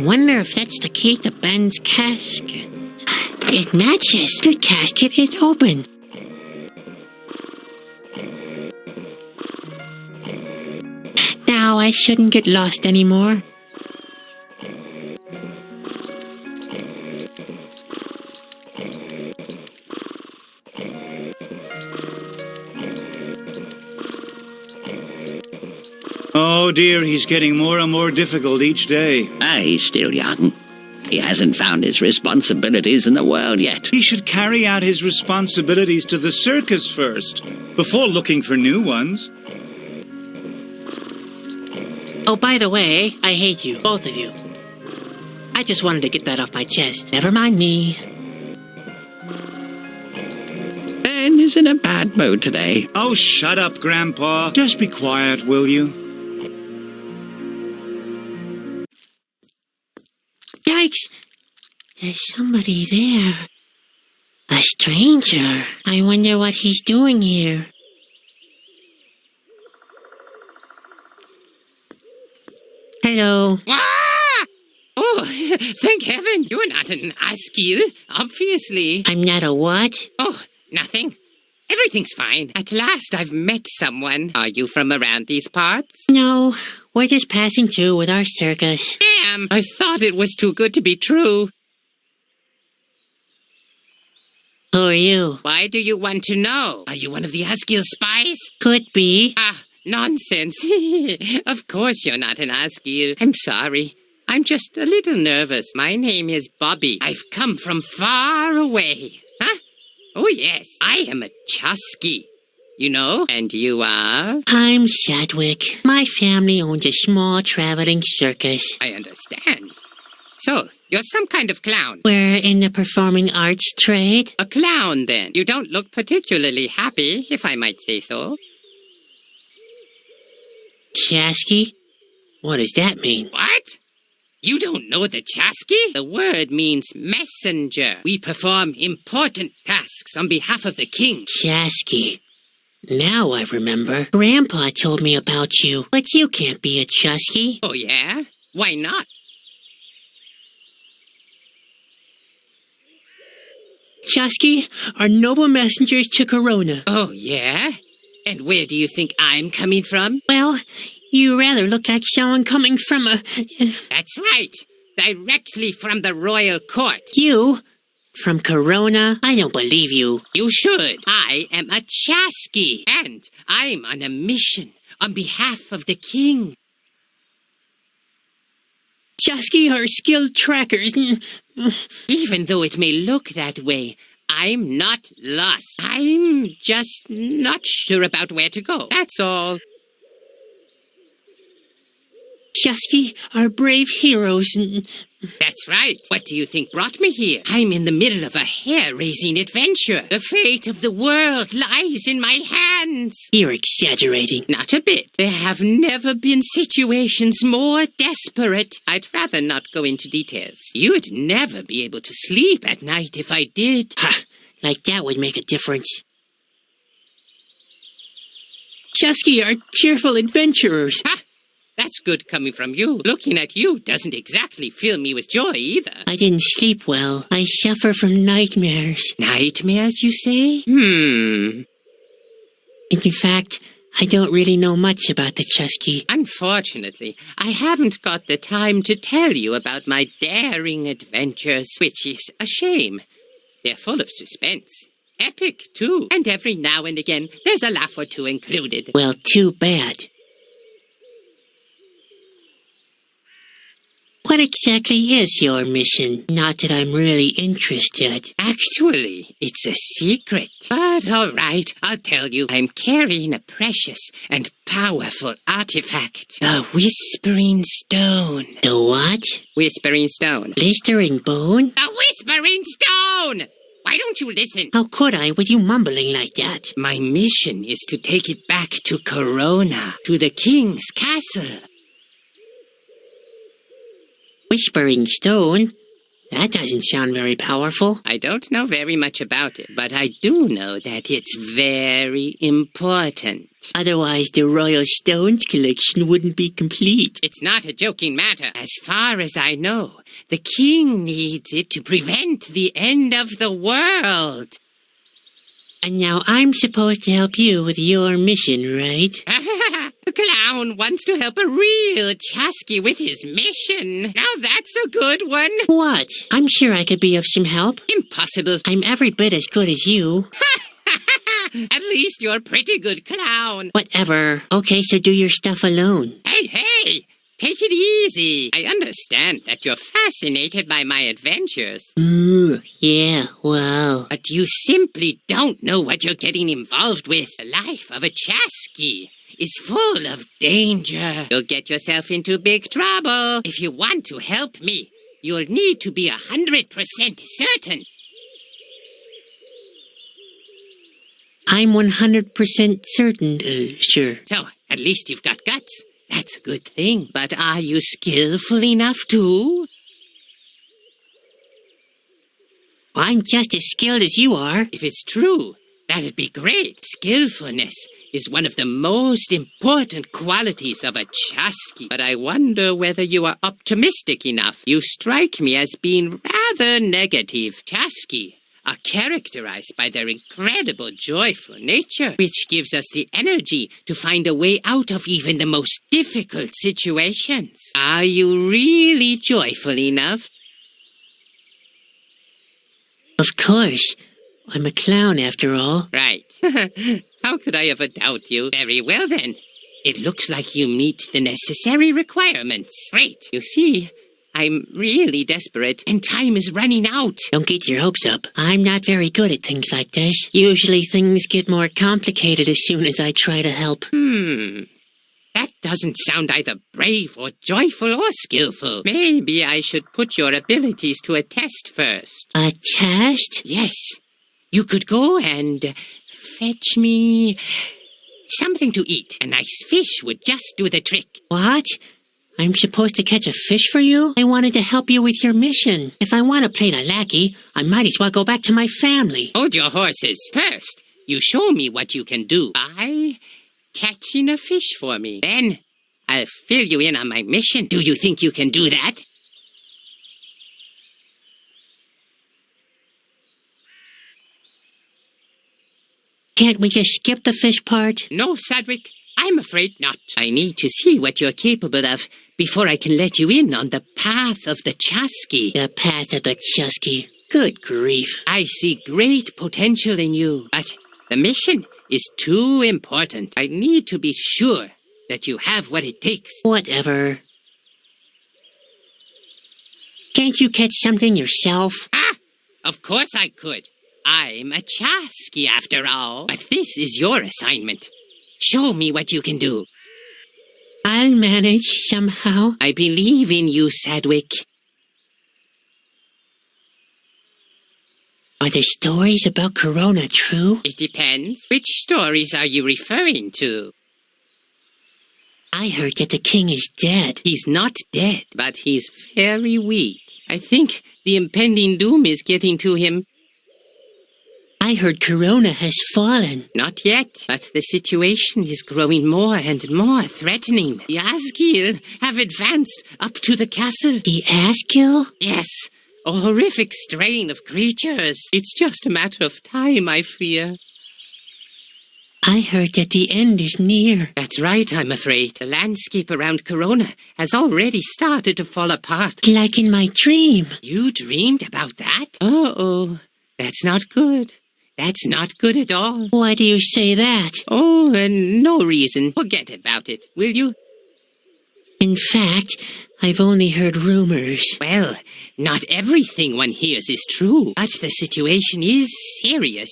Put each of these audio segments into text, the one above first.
wonder if that's the key to Ben's casket. It matches. The casket is open. Now I shouldn't get lost anymore. Oh dear, he's getting more and more difficult each day. He's still young. He hasn't found his responsibilities in the world yet. He should carry out his responsibilities to the circus first, before looking for new ones. Oh, by the way, I hate you, both of you. I just wanted to get that off my chest. Never mind me. Ben is in a bad mood today. Oh, shut up, Grandpa. Just be quiet, will you? Yikes! There's somebody there. A stranger. I wonder what he's doing here. Hello. Ah! Oh, thank heaven you're not an Askew, obviously. I'm not a what? Oh, nothing. Everything's fine. At last I've met someone. Are you from around these parts? No, we're just passing through with our circus. Damn, I thought it was too good to be true. Who are you? Why do you want to know? Are you one of the Askew spies? Could be. Ah, nonsense. Of course you're not an Askew. I'm sorry. I'm just a little nervous. My name is Bobby. I've come from far away. Huh? Oh, yes. I am a Chusky. You know? And you are? I'm Sadwick. My family owns a small traveling circus. I understand. So, you're some kind of clown. We're in the performing arts trade. A clown, then. You don't look particularly happy, if I might say so. Chasky? What does that mean? What? You don't know the Chasky? The word means messenger. We perform important tasks on behalf of the king. Chasky. Now I remember. Grandpa told me about you, but you can't be a Chusky. Oh, yeah? Why not? Chusky are noble messengers to Corona. Oh, yeah? And where do you think I'm coming from? Well, you rather look like someone coming from a... That's right. Directly from the royal court. You? From Corona? I don't believe you. You should. I am a Chasky, and I'm on a mission on behalf of the king. Chusky are skilled trackers. Even though it may look that way, I'm not lost. I'm just not sure about where to go. That's all. Chusky are brave heroes. That's right. What do you think brought me here? I'm in the middle of a hair-raising adventure. The fate of the world lies in my hands. You're exaggerating. Not a bit. There have never been situations more desperate. I'd rather not go into details. You'd never be able to sleep at night if I did. Ha! Like that would make a difference. Chusky are cheerful adventurers. Ha! That's good coming from you. Looking at you doesn't exactly fill me with joy either. I didn't sleep well. I suffer from nightmares. Nightmares, you say? In fact, I don't really know much about the Chusky. Unfortunately, I haven't got the time to tell you about my daring adventures, which is a shame. They're full of suspense. Epic, too. And every now and again, there's a laugh or two included. Well, too bad. What exactly is your mission? Not that I'm really interested. Actually, it's a secret. But all right, I'll tell you. I'm carrying a precious and powerful artifact. The Whispering Stone. The what? Whispering Stone. Blistering bone? The Whispering Stone! Why don't you listen? How could I with you mumbling like that? My mission is to take it back to Corona, to the king's castle. Whispering stone? That doesn't sound very powerful. I don't know very much about it, but I do know that it's very important. Otherwise, the Royal Stones collection wouldn't be complete. It's not a joking matter. As far as I know, the king needs it to prevent the end of the world. And now I'm supposed to help you with your mission, right? The clown wants to help a real Chasky with his mission. Now that's a good one. What? I'm sure I could be of some help. Impossible. I'm every bit as good as you. At least you're a pretty good clown. Whatever. Okay, so do your stuff alone. Hey! Take it easy. I understand that you're fascinated by my adventures. Yeah, wow. But you simply don't know what you're getting involved with. The life of a Chasky is full of danger. You'll get yourself into big trouble. If you want to help me, you'll need to be 100% certain. I'm 100% certain, sure. So, at least you've got guts. That's a good thing. But are you skillful enough too? I'm just as skilled as you are. If it's true, that'd be great. Skillfulness is one of the most important qualities of a Chasky. But I wonder whether you are optimistic enough. You strike me as being rather negative. Chasky are characterized by their incredible joyful nature, which gives us the energy to find a way out of even the most difficult situations. Are you really joyful enough? Of course. I'm a clown, after all. Right. How could I ever doubt you? Very well, then. It looks like you meet the necessary requirements. Great. You see, I'm really desperate, and time is running out. Don't get your hopes up. I'm not very good at things like this. Usually things get more complicated as soon as I try to help. That doesn't sound either brave or joyful or skillful. Maybe I should put your abilities to a test first. A test? Yes. You could go and fetch me something to eat. A nice fish would just do the trick. What? I'm supposed to catch a fish for you? I wanted to help you with your mission. If I want to play the lackey, I might as well go back to my family. Hold your horses. First, you show me what you can do by catching a fish for me. Then, I'll fill you in on my mission. Do you think you can do that? Can't we just skip the fish part? No, Sadwick. I'm afraid not. I need to see what you're capable of before I can let you in on the path of the Chasky. The path of the Chasky. Good grief. I see great potential in you, but the mission is too important. I need to be sure that you have what it takes. Whatever. Can't you catch something yourself? Ah, of course I could. I'm a Chasky after all. But this is your assignment. Show me what you can do. I'll manage somehow. I believe in you, Sadwick. Are the stories about Corona true? It depends. Which stories are you referring to? I heard that the king is dead. He's not dead, but he's very weak. I think the impending doom is getting to him. I heard Corona has fallen. Not yet, but the situation is growing more and more threatening. The Asgil have advanced up to the castle. The Asgil? Yes, a horrific strain of creatures. It's just a matter of time, I fear. I heard that the end is near. That's right, I'm afraid. The landscape around Corona has already started to fall apart. Like in my dream. You dreamed about that? Uh-oh. That's not good. That's not good at all. Why do you say that? Oh, no reason. Forget about it, will you? In fact, I've only heard rumors. Well, not everything one hears is true, but the situation is serious.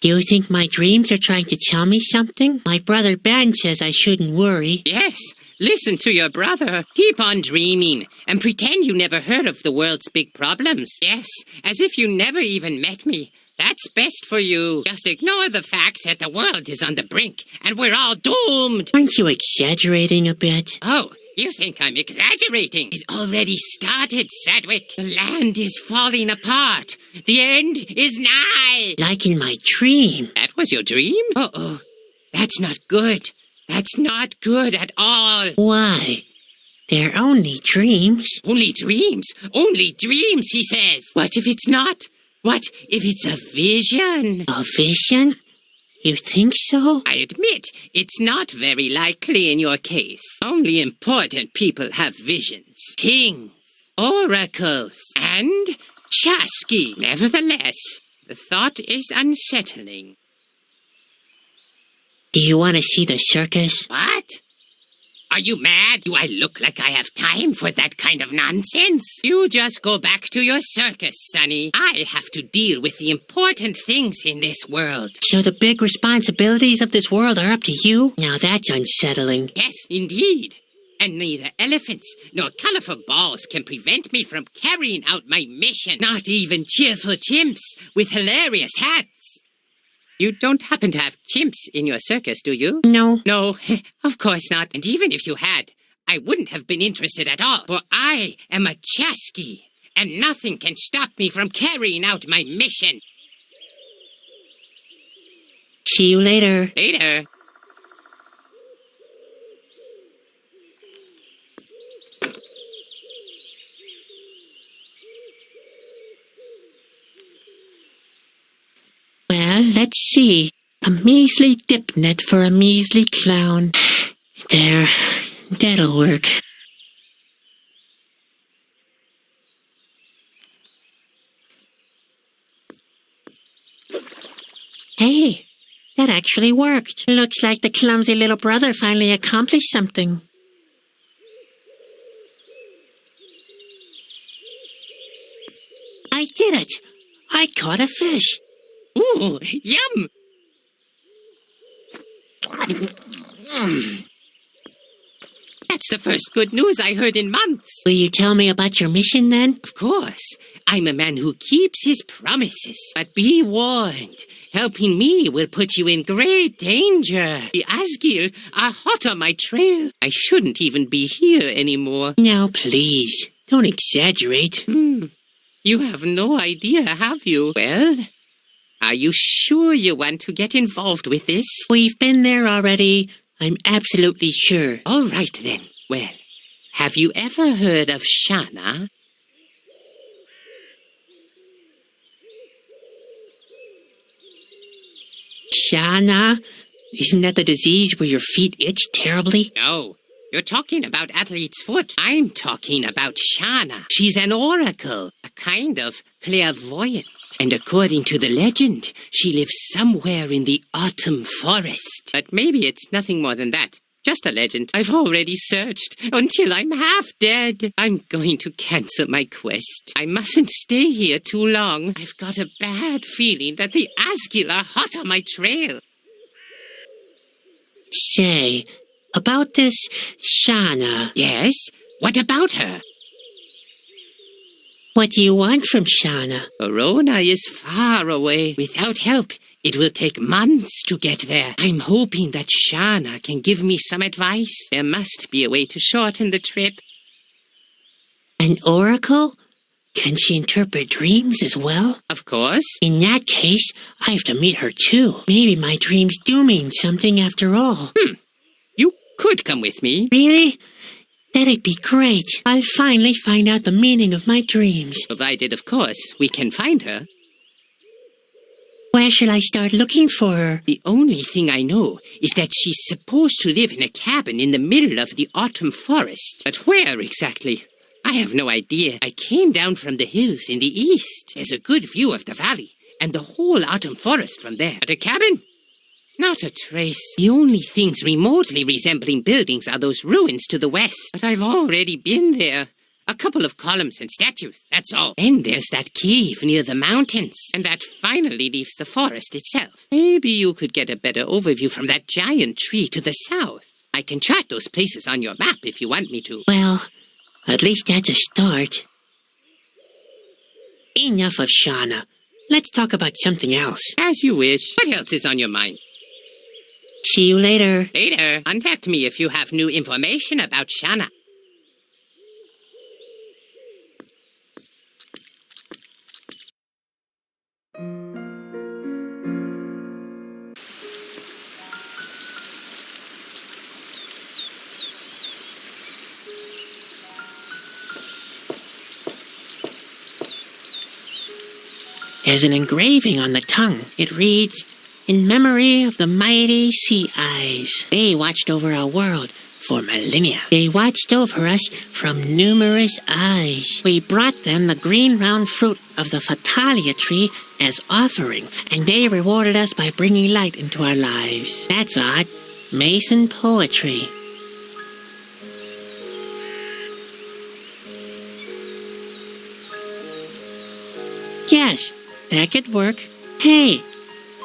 Do you think my dreams are trying to tell me something? My brother Ben says I shouldn't worry. Yes, listen to your brother. Keep on dreaming and pretend you never heard of the world's big problems. Yes, as if you never even met me. That's best for you. Just ignore the fact that the world is on the brink and we're all doomed. Aren't you exaggerating a bit? Oh, You think I'm exaggerating? It already started, Sadwick. The land is falling apart. The end is nigh. Like in my dream. That was your dream? Uh-oh. That's not good. That's not good at all. Why? They're only dreams. Only dreams? Only dreams, he says. What if it's not? What if it's a vision? A vision? You think so? I admit, it's not very likely in your case. Only important people have visions. Kings, oracles, and Chasky. Nevertheless, the thought is unsettling. Do you want to see the circus? What? Are you mad? Do I look like I have time for that kind of nonsense? You just go back to your circus, Sonny. I have to deal with the important things in this world. So the big responsibilities of this world are up to you? Now that's unsettling. Yes, indeed. And neither elephants nor colorful balls can prevent me from carrying out my mission. Not even cheerful chimps with hilarious hats. You don't happen to have chimps in your circus, do you? No. No, of course not. And even if you had, I wouldn't have been interested at all. For I am a Chasky, and nothing can stop me from carrying out my mission. See you later. Later. Well, let's see. A measly dip net for a measly clown. There. That'll work. Hey, that actually worked. Looks like the clumsy little brother finally accomplished something. I did it! I caught a fish. Ooh, yum! That's the first good news I heard in months. Will you tell me about your mission then? Of course. I'm a man who keeps his promises. But be warned. Helping me will put you in great danger. The Asgir are hot on my trail. I shouldn't even be here anymore. Now, please, don't exaggerate. You have no idea, have you? Well, are you sure you want to get involved with this? We've been there already. I'm absolutely sure. All right, then. Well, have you ever heard of Shana? Shana? Isn't that the disease where your feet itch terribly? No. You're talking about Athlete's Foot. I'm talking about Shana. She's an oracle, a kind of clairvoyant. And according to the legend, she lives somewhere in the autumn forest. But maybe it's nothing more than that. Just a legend. I've already searched until I'm half dead. I'm going to cancel my quest. I mustn't stay here too long. I've got a bad feeling that the Asgil are hot on my trail. Say, about this Shana. Yes? What about her? What do you want from Shana? Corona is far away. Without help, it will take months to get there. I'm hoping that Shana can give me some advice. There must be a way to shorten the trip. An oracle? Can she interpret dreams as well? Of course. In that case, I have to meet her too. Maybe my dreams do mean something after all. You could come with me. Really? That'd be great. I'll finally find out the meaning of my dreams. Provided, of course, we can find her. Where shall I start looking for her? The only thing I know is that she's supposed to live in a cabin in the middle of the autumn forest. But where exactly? I have no idea. I came down from the hills in the east. There's a good view of the valley and the whole autumn forest from there. But a cabin? Not a trace. The only things remotely resembling buildings are those ruins to the west. But I've already been there. A couple of columns and statues, that's all. Then there's that cave near the mountains. And that finally leaves the forest itself. Maybe you could get a better overview from that giant tree to the south. I can chart those places on your map if you want me to. Well, at least that's a start. Enough of Shana. Let's talk about something else. As you wish. What else is on your mind? See you later. Later. Contact me if you have new information about Shana. There's an engraving on the tongue. It reads, "In memory of the mighty sea eyes. They watched over our world for millennia. They watched over us from numerous eyes. We brought them the green round fruit of the Fatalia tree as offering, and they rewarded us by bringing light into our lives." That's odd. Mason poetry. Yes, that could work. Hey,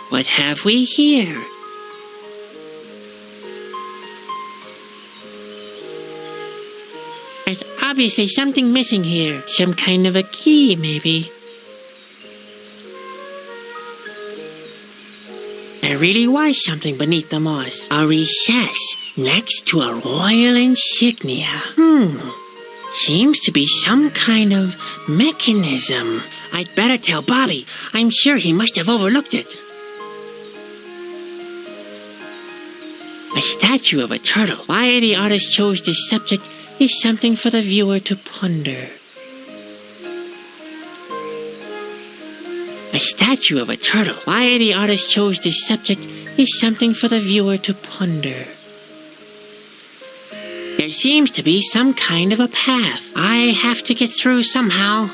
what have we here? There's obviously something missing here. Some kind of a key, maybe. There really was something beneath the moss. A recess next to a royal insignia. Seems to be some kind of mechanism. I'd better tell Bobby. I'm sure he must have overlooked it. A statue of a turtle. Why the artist chose this subject is something for the viewer to ponder. A statue of a turtle. Why the artist chose this subject is something for the viewer to ponder. There seems to be some kind of a path. I have to get through somehow.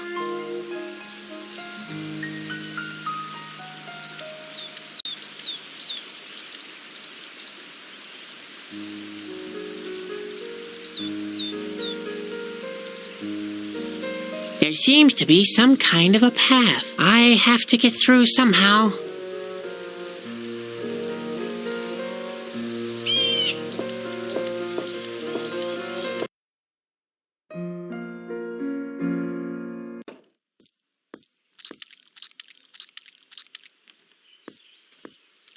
There seems to be some kind of a path. I have to get through somehow.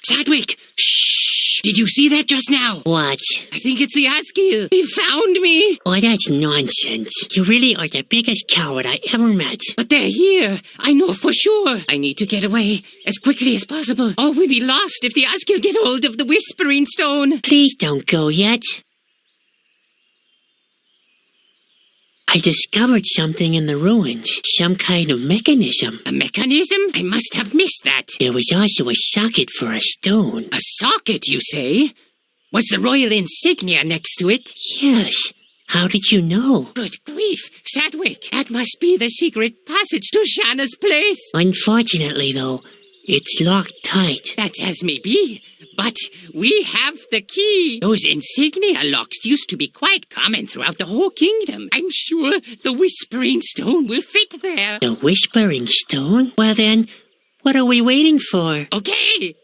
Chadwick! Shh! Did you see that just now? What? I think it's the Askew. He found me. Oh, that's nonsense. You really are the biggest coward I ever met. But they're here. I know for sure. I need to get away as quickly as possible. Or we'll be lost if the Askew get hold of the Whispering Stone. Please don't go yet. I discovered something in the ruins. Some kind of mechanism. A mechanism? I must have missed that. There was also a socket for a stone. A socket, you say? Was the royal insignia next to it? Yes. How did you know? Good grief, Sadwick. That must be the secret passage to Shanna's place. Unfortunately, though, it's locked tight. That's as may be. But we have the key. Those insignia locks used to be quite common throughout the whole kingdom. I'm sure the Whispering Stone will fit there. The Whispering Stone? Well then, what are we waiting for? Okay.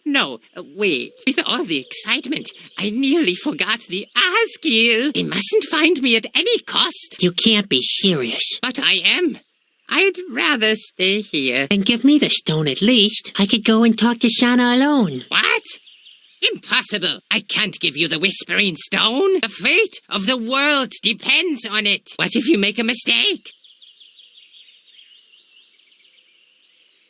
No, wait. With all the excitement, I nearly forgot the Askew. They mustn't find me at any cost. You can't be serious. But I am. I'd rather stay here. And give me the stone at least. I could go and talk to Shanna alone. What? Impossible. I can't give you the Whispering Stone. The fate of the world depends on it. What if you make a mistake?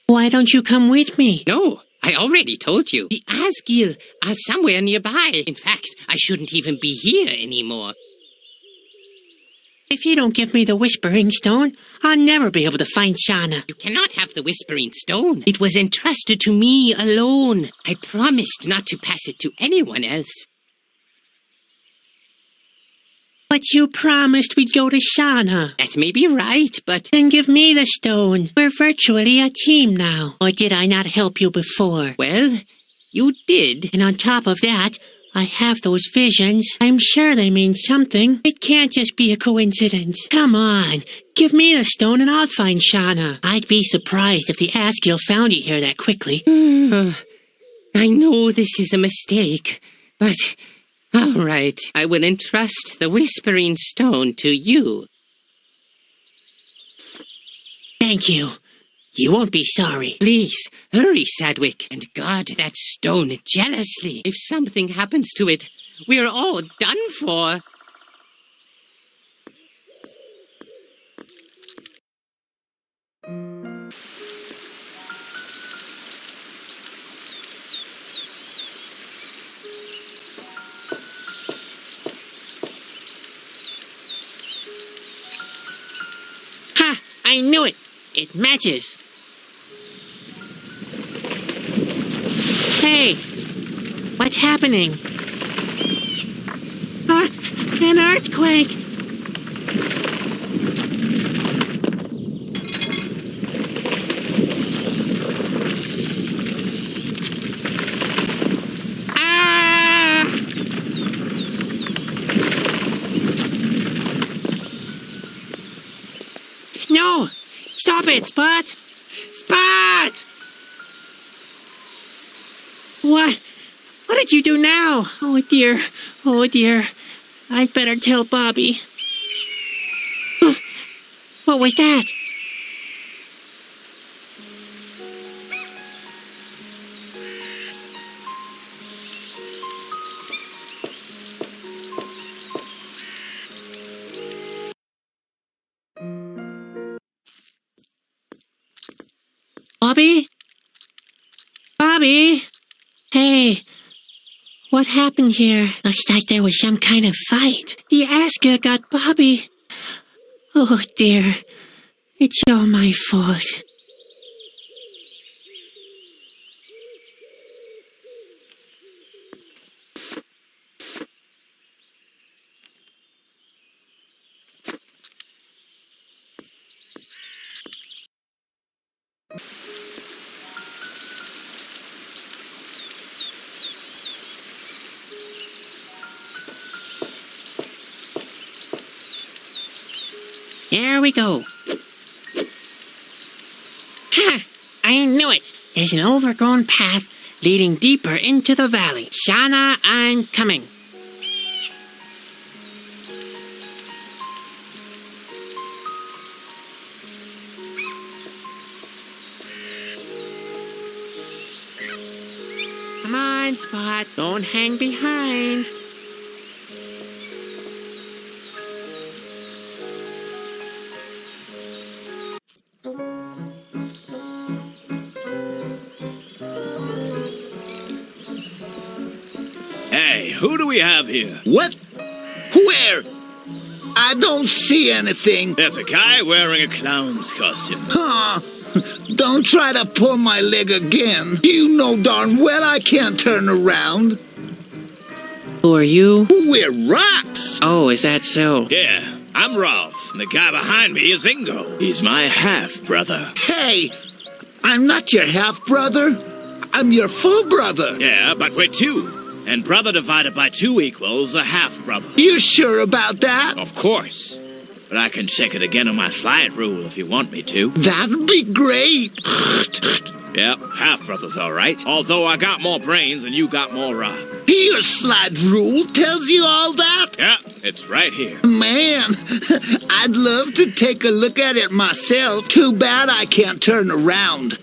Why don't you come with me? No, I already told you. The Askew are somewhere nearby. In fact, I shouldn't even be here anymore. If you don't give me the Whispering Stone, I'll never be able to find Shanna. You cannot have the Whispering Stone. It was entrusted to me alone. I promised not to pass it to anyone else. But you promised we'd go to Shanna. That may be right, but... Then give me the stone. We're virtually a team now. Or did I not help you before? Well, you did. And on top of that, I have those visions. I'm sure they mean something. It can't just be a coincidence. Come on, give me the stone and I'll find Shanna. I'd be surprised if the Askew found you here that quickly. I know this is a mistake, but... all right, I will entrust the Whispering Stone to you. Thank you. You won't be sorry. Please, hurry, Sadwick, and guard that stone jealously. If something happens to it, we're all done for. Ha! I knew it! It matches. What's happening? An earthquake! No! Stop it, Spot! Spot! What? What did you do now? Oh dear. Oh dear. I'd better tell Bobby. What was that? Bobby? Bobby? Hey, what happened here? Looks like there was some kind of fight. The Asker got Bobby. Oh dear, it's all my fault. There we go. Ha! I knew it. There's an overgrown path leading deeper into the valley. Shauna, I'm coming. Come on, Spot. Don't hang behind. Hey, who do we have here? What? Where? I don't see anything. There's a guy wearing a clown's costume. Huh? Don't try to pull my leg again. You know darn well I can't turn around. Who are you? We're rocks. Oh, is that so? Yeah, I'm Rolf, and the guy behind me is Ingo. He's my half-brother. Hey, I'm not your half-brother. I'm your full brother. Yeah, but we're two. And brother divided by 2 equals a half-brother. You sure about that? Of course. But I can check it again on my slide rule if you want me to. That'd be great. Yep, half-brother's all right. Although I got more brains and you got more rock. Your slide rule tells you all that? Yeah, it's right here. Man, I'd love to take a look at it myself. Too bad I can't turn around.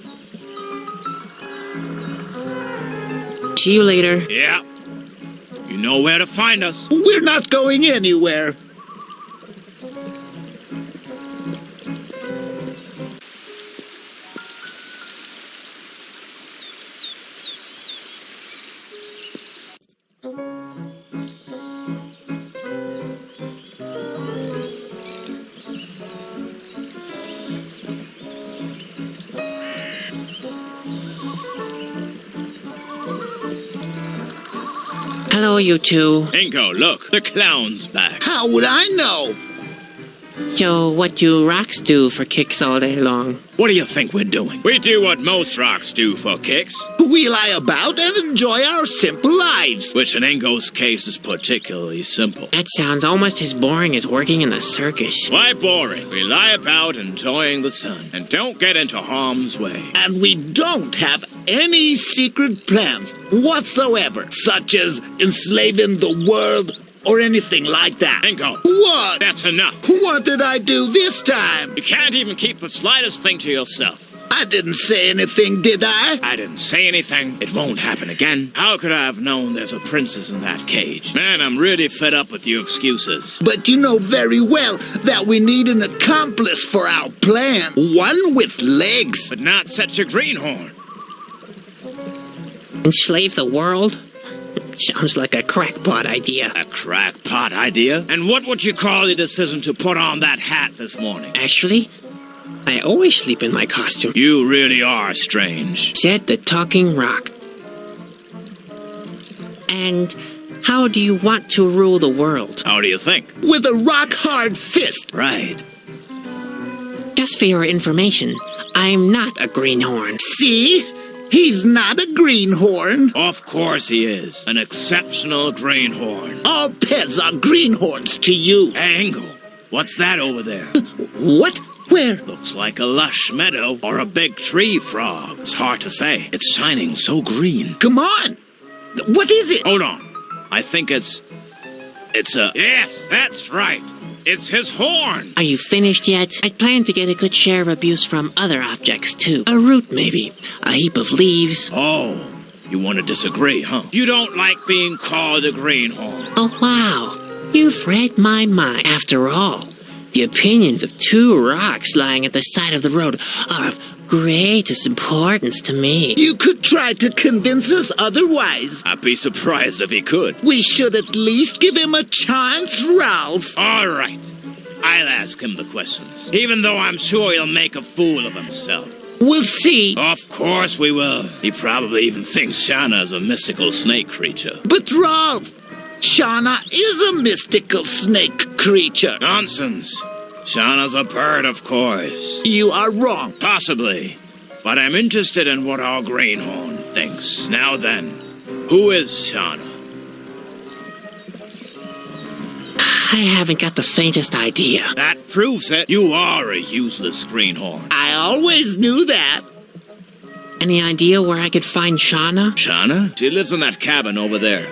See you later. Yeah. You know where to find us. We're not going anywhere. Hello, you two. Ingo, look, the clown's back. How would I know? So, what do rocks do for kicks all day long? What do you think we're doing? We do what most rocks do for kicks. We lie about and enjoy our simple lives. Which in Ingo's case is particularly simple. That sounds almost as boring as working in the circus. Why boring? We lie about enjoying the sun and don't get into harm's way. And we don't have any secret plans whatsoever, such as enslaving the world or anything like that. Ingo. What? That's enough. What did I do this time? You can't even keep the slightest thing to yourself. I didn't say anything, did I? I didn't say anything. It won't happen again. How could I have known there's a princess in that cage? Man, I'm really fed up with your excuses. But you know very well that we need an accomplice for our plan. One with legs. But not such a greenhorn. Enslave the world? Sounds like a crackpot idea. A crackpot idea? And what would you call your decision to put on that hat this morning? Actually, I always sleep in my costume. You really are strange. Said the talking rock. And how do you want to rule the world? How do you think? With a rock-hard fist. Right. Just for your information, I'm not a greenhorn. See? He's not a greenhorn. Of course he is. An exceptional greenhorn. All pets are greenhorns to you. Angle. What's that over there? What? Where? Looks like a lush meadow or a big tree frog. It's hard to say. It's shining so green. Come on. What is it? Hold on. I think it's a... Yes, that's right. It's his horn. Are you finished yet? I'd plan to get a good share of abuse from other objects, too. A root, maybe. A heap of leaves. Oh, you want to disagree, huh? You don't like being called a greenhorn. Oh, wow. You've read my mind. After all, the opinions of two rocks lying at the side of the road are of greatest importance to me. You could try to convince us otherwise. I'd be surprised if he could. We should at least give him a chance, Ralph. All right. I'll ask him the questions, even though I'm sure he'll make a fool of himself. We'll see. Of course we will. He probably even thinks Shauna's a mystical snake creature. But Ralph, Shauna is a mystical snake creature. Nonsense. Shauna's a bird, of course. You are wrong. Possibly. But I'm interested in what our greenhorn thinks. Now then, who is Shauna? I haven't got the faintest idea. That proves it. You are a useless greenhorn. I always knew that. Any idea where I could find Shauna? Shauna? She lives in that cabin over there.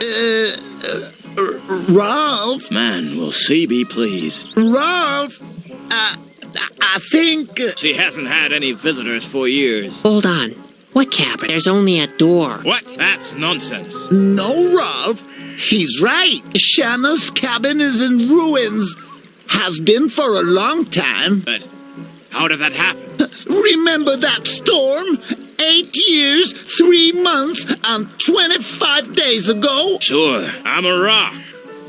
Ralph? Man, will she be pleased? Ralph? I think... She hasn't had any visitors for years. Hold on. What cabin? There's only a door. What? That's nonsense. No, Ralph. He's right. Shauna's cabin is in ruins. Has been for a long time. But how did that happen? Remember that storm? 8 years, 3 months, and 25 days ago? Sure, I'm a rock.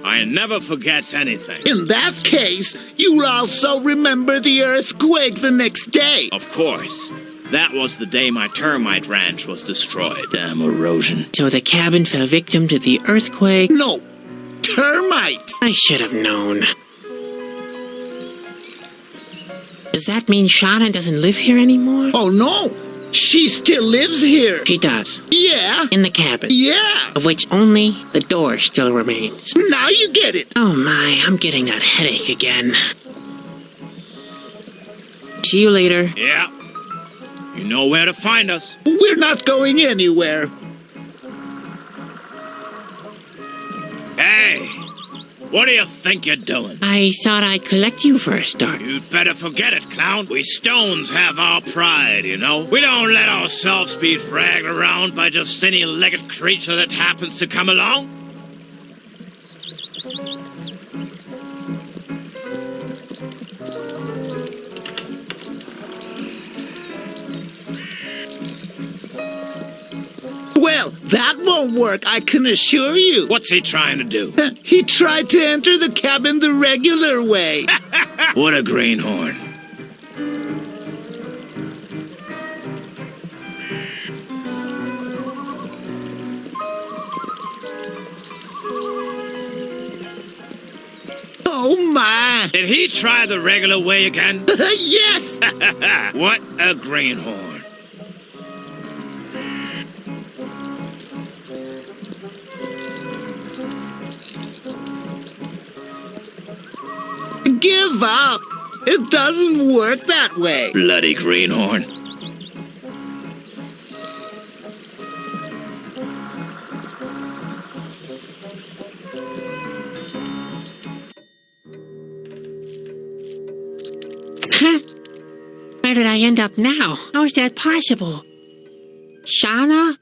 I never forget anything. In that case, you'll also remember the earthquake the next day. Of course. That was the day my termite ranch was destroyed. Damn erosion. So the cabin fell victim to the earthquake? No, termites. I should have known. Does that mean Shauna doesn't live here anymore? Oh, no. She still lives here. She does. Yeah. In the cabin. Yeah. Of which only the door still remains. Now you get it. Oh my, I'm getting that headache again. See you later. Yeah. You know where to find us. We're not going anywhere. Hey, what do you think you're doing? I thought I'd collect you for a start. You'd better forget it, clown. We stones have our pride, you know. We don't let ourselves be dragged around by just any legged creature that happens to come along. Well, that won't work, I can assure you. What's he trying to do? He tried to enter the cabin the regular way. What a greenhorn. Oh, my. Did he try the regular way again? Yes. What a greenhorn. Give up. It doesn't work that way. Bloody greenhorn. Huh? Where did I end up now? How is that possible? Shauna?